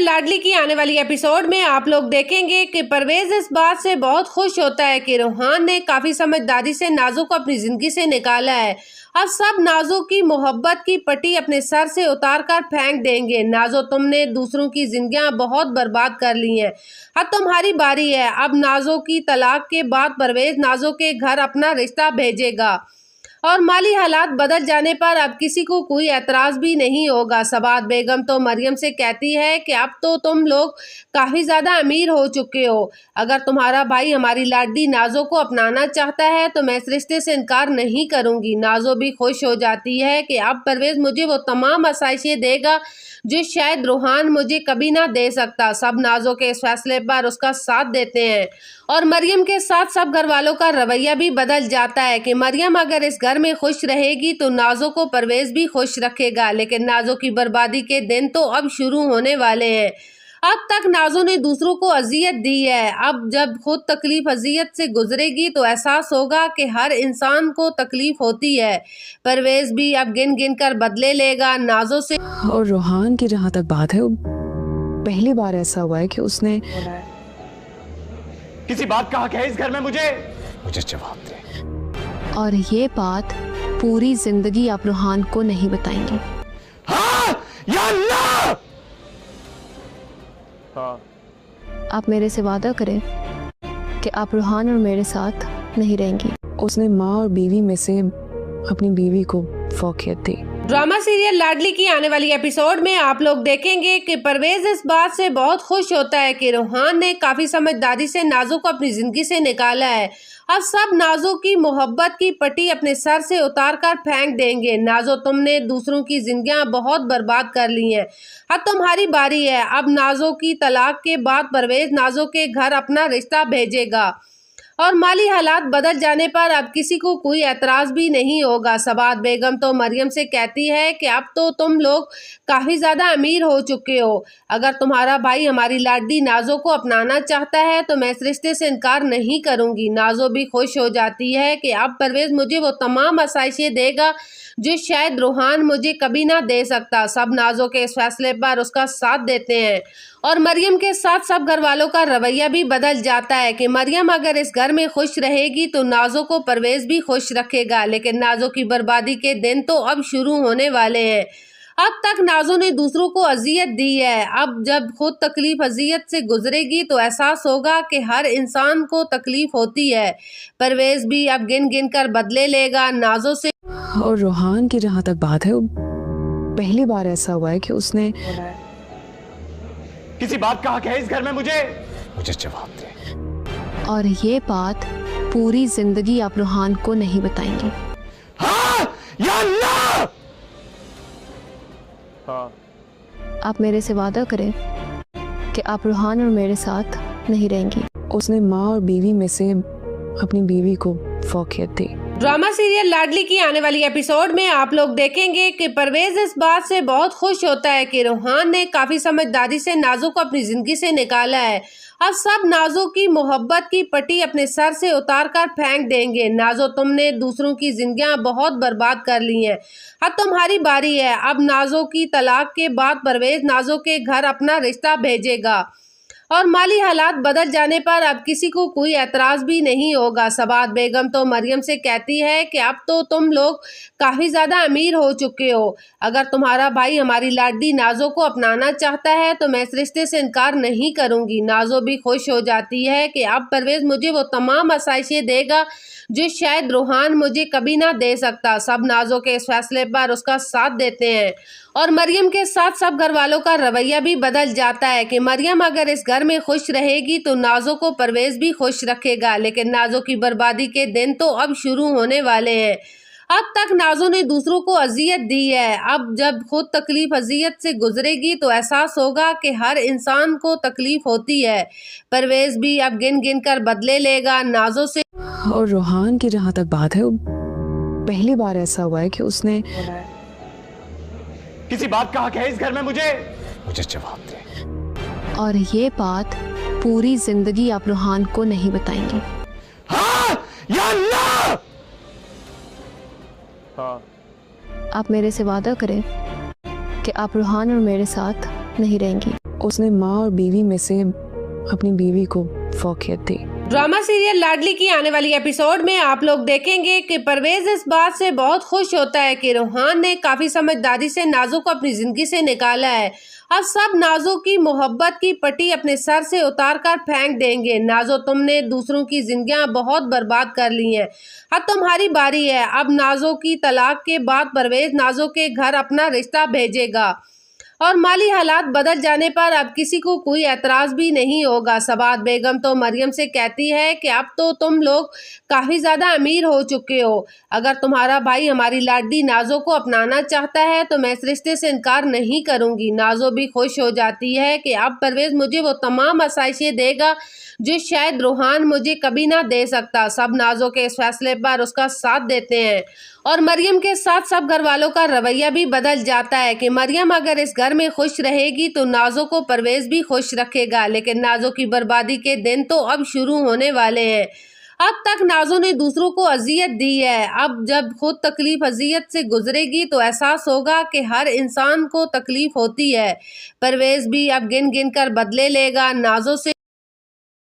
लाडली की आने वाली एपिसोड में आप लोग देखेंगे कि परवेज इस बात से बहुत खुश होता है कि रूहान ने काफी समझदारी से नाजो को अपनी जिंदगी से निकाला है। अब सब नाजो की मोहब्बत की पट्टी अपने सर से उतार कर फेंक देंगे। नाजो, तुमने दूसरों की जिंदगियां बहुत बर्बाद कर ली हैं, अब तुम्हारी बारी है। अब नाजो की तलाक के बाद परवेज नाजो के घर अपना रिश्ता भेजेगा और माली हालात बदल जाने पर अब किसी को कोई एतराज भी नहीं होगा। सबात बेगम तो मरियम से कहती है कि अब तो तुम लोग काफी ज्यादा अमीर हो चुके हो। अगर तुम्हारा भाई हमारी लाडली नाजो को अपनाना चाहता है तो मैं इस रिश्ते से इनकार नहीं करूंगी। नाजो भी खुश हो जाती है कि अब परवेज मुझे वो तमाम आसाइशें देगा जो शायद रूहान मुझे कभी ना दे सकता। सब नाजो के इस फैसले पर उसका साथ देते हैं और मरियम के साथ सब घर वालों का रवैया भी बदल जाता है कि मरियम अगर इस घर में खुश रहेगी तो नाजो को परवेज भी खुश रखेगा। लेकिन नाजो की बर्बादी के दिन तो अब शुरू होने वाले हैं। अब तक नाजो ने दूसरों को अजियत दी है, अब जब खुद तकलीफ अजियत से गुजरेगी तो एहसास होगा कि हर इंसान को तकलीफ होती है। परवेज भी अब गिन गिन कर बदले लेगा नाजो से। और रूहान की जहाँ तक बात है, पहली बार ऐसा हुआ है कि उसने किसी बात का हक है इस घर में, मुझे जवाब दे। और ये बात पूरी जिंदगी आप रूहान को नहीं बताएंगे। हाँ, या अल्लाह! हाँ। आप मेरे से वादा करें कि आप रूहान और मेरे साथ नहीं रहेंगी। उसने माँ और बीवी में से अपनी बीवी को फौकियत दी। ड्रामा सीरियल लाडली की आने वाली एपिसोड में आप लोग देखेंगे कि परवेज इस बात से बहुत खुश होता है कि रूहान ने काफी समझदारी से नाजो को अपनी जिंदगी से निकाला है। अब सब नाजो की मोहब्बत की पट्टी अपने सर से उतार कर फेंक देंगे। नाजो, तुमने दूसरों की जिंदगियां बहुत बर्बाद कर ली हैं, अब तुम्हारी बारी है। अब नाजो की तलाक के बाद परवेज नाजो के घर अपना रिश्ता भेजेगा और माली हालात बदल जाने पर अब किसी को कोई एतराज भी नहीं होगा। सबात बेगम तो मरियम से कहती है कि अब तो तुम लोग काफी ज्यादा अमीर हो चुके हो। अगर तुम्हारा भाई हमारी लाडली नाजो को अपनाना चाहता है तो मैं इस रिश्ते से इनकार नहीं करूंगी। नाजो भी खुश हो जाती है कि अब परवेज मुझे वो तमाम आसाइशें देगा जो शायद रूहान मुझे कभी ना दे सकता। सब नाजो के इस फैसले पर उसका साथ देते हैं और मरियम के साथ सब घर वालों का रवैया भी बदल जाता है कि मरियम अगर इस घर में खुश रहेगी तो नाजो को परवेज भी खुश रखेगा। लेकिन नाजो की बर्बादी के दिन तो अब शुरू होने वाले हैं। अब तक नाजो ने दूसरों को अजियत दी है, अब जब खुद तकलीफ अजियत से गुजरेगी तो एहसास होगा कि हर इंसान को तकलीफ होती है। परवेज भी अब गिन गिन कर बदले लेगा नाजो से। और रूहान की जहाँ तक बात है, पहली बार ऐसा हुआ है कि उसने किसी बात का हक है इस घर में, मुझे जवाब दे। और ये बात पूरी जिंदगी आप रूहान को नहीं बताएंगे। हाँ, या अल्लाह! हाँ। आप मेरे से वादा करें कि आप रूहान और मेरे साथ नहीं रहेंगी। उसने माँ और बीवी में से अपनी बीवी को फौकियत दी। ड्रामा सीरियल लाडली की आने वाली एपिसोड में आप लोग देखेंगे कि परवेज इस बात से बहुत खुश होता है कि रूहान ने काफी समझदारी से नाजो को अपनी जिंदगी से निकाला है। अब सब नाजो की मोहब्बत की पट्टी अपने सर से उतार कर फेंक देंगे। नाजो, तुमने दूसरों की जिंदगियां बहुत बर्बाद कर ली हैं, अब तुम्हारी बारी है। अब नाजो की तलाक के बाद परवेज नाजो के घर अपना रिश्ता भेजेगा और माली हालात बदल जाने पर अब किसी को कोई एतराज भी नहीं होगा। सबात बेगम तो मरियम से कहती है कि अब तो तुम लोग काफी ज्यादा अमीर हो चुके हो। अगर तुम्हारा भाई हमारी लाडली नाजो को अपनाना चाहता है तो मैं इस रिश्ते से इनकार नहीं करूंगी। नाजो भी खुश हो जाती है कि अब परवेज मुझे वो तमाम आसाइशें देगा जो शायद रूहान मुझे कभी ना दे सकता। सब नाजो के इस फैसले पर उसका साथ देते हैं और मरियम के साथ सब घर वालों का रवैया भी बदल जाता है कि मरियम अगर इस घर में खुश रहेगी तो नाजो को परवेज भी खुश रखेगा। लेकिन नाजो की बर्बादी के दिन तो अब शुरू होने वाले हैं। अब तक नाजो ने दूसरों को अजियत दी है, अब जब खुद तकलीफ अजियत से गुजरेगी तो एहसास होगा कि हर इंसान को तकलीफ होती है। परवेज भी अब गिन गिन कर बदले लेगा नाजो से। और रूहान की जहाँ तक बात है, पहली बार ऐसा हुआ है कि उसने किसी बात का हक है इस घर में, मुझे जवाब दे। और ये बात पूरी जिंदगी आप रूहान को नहीं बताएंगे। हाँ, या अल्लाह! हाँ। आप मेरे से वादा करें कि आप रूहान और मेरे साथ नहीं रहेंगी। उसने माँ और बीवी में से अपनी बीवी को फौकियत दी। ड्रामा सीरियल लाडली की आने वाली एपिसोड में आप लोग देखेंगे कि परवेज इस बात से बहुत खुश होता है कि रूहान ने काफी समझदारी से नाजो को अपनी जिंदगी से निकाला है। अब सब नाजो की मोहब्बत की पट्टी अपने सर से उतार कर फेंक देंगे। नाजो, तुमने दूसरों की जिंदगियां बहुत बर्बाद कर ली हैं, अब तुम्हारी बारी है। अब नाजो की तलाक के बाद परवेज नाजो के घर अपना रिश्ता भेजेगा और माली हालात बदल जाने पर अब किसी को कोई एतराज भी नहीं होगा। सबात बेगम तो मरियम से कहती है कि अब तो तुम लोग काफी ज्यादा अमीर हो चुके हो, अगर तुम्हारा भाई हमारी लाडली नाजो को अपनाना चाहता है तो मैं इस रिश्ते से इनकार नहीं करूंगी। नाजो भी खुश हो जाती है कि अब परवेज मुझे वो तमाम आसाइशें देगा जो शायद रूहान मुझे कभी ना दे सकता। सब नाजो के इस फैसले पर उसका साथ देते हैं और मरियम के साथ सब घर वालों का रवैया भी बदल जाता है कि मरियम अगर इस घर में खुश रहेगी तो नाजो को परवेज भी खुश रखेगा। लेकिन नाजो की बर्बादी के दिन तो अब शुरू होने वाले हैं। अब तक नाजो ने दूसरों को अजियत दी है, अब जब खुद तकलीफ अजियत से गुजरेगी तो एहसास होगा कि हर इंसान को तकलीफ होती है। परवेज भी अब गिन गिन कर बदले लेगा, नाजो से